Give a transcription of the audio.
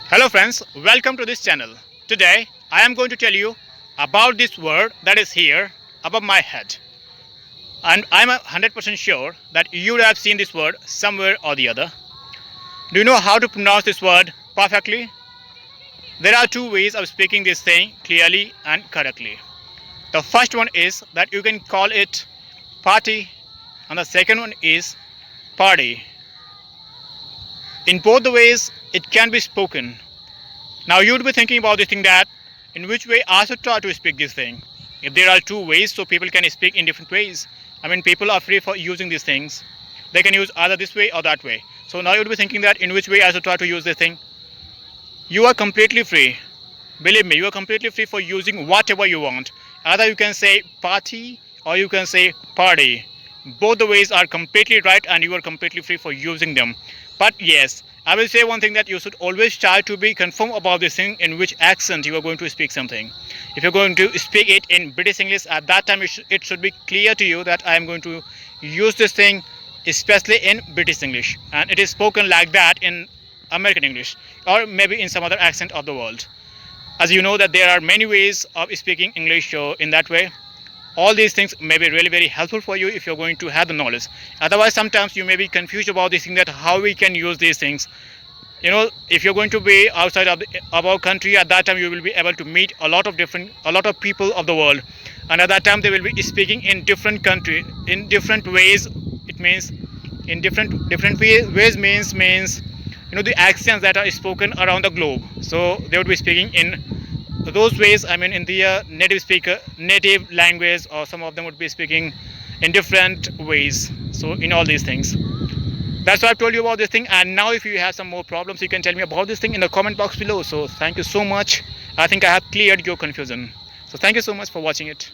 Hello friends, welcome to this channel. Today I am going to tell you about this word that is here above my head. And I'm 100% sure that you would have seen this word somewhere or the other. Do you know how to pronounce this word perfectly? There are two ways of speaking this thing clearly and correctly. The first one is that you can call it party, and the second one is party. In both the ways, it can be spoken. Now you would be thinking about this thing that in which way I should try to speak this thing. If there are two ways, so people can speak in different ways. I mean, people are free for using these things. They can use either this way or that way. So now you would be thinking that in which way I should try to use this thing. You are completely free. Believe me, you are completely free for using whatever you want. Either you can say party or you can say party. Both the ways are completely right and you are completely free for using them. But yes, I will say one thing that you should always try to be confirm about this thing in which accent you are going to speak something. If you're going to speak it in British English, at that time it should be clear to you that I am going to use this thing especially in British English, and it is spoken like that in American English or maybe in some other accent of the world. As you know that there are many ways of speaking English, so in that way all these things may be really very helpful for you if you're going to have the knowledge. Otherwise sometimes you may be confused about this thing that how we can use these things. If you're going to be outside of our country, at that time you will be able to meet a lot of people of the world, and at that time they will be speaking in different country in different ways. It means in ways means the accents that are spoken around the globe, so they would be speaking in those ways. I mean in their native language, or some of them would be speaking in different ways. So in all these things, that's why I've told you about this thing. And now if you have some more problems, you can tell me about this thing in the comment box below. So thank you so much. I think I have cleared your confusion. So thank you so much for watching it.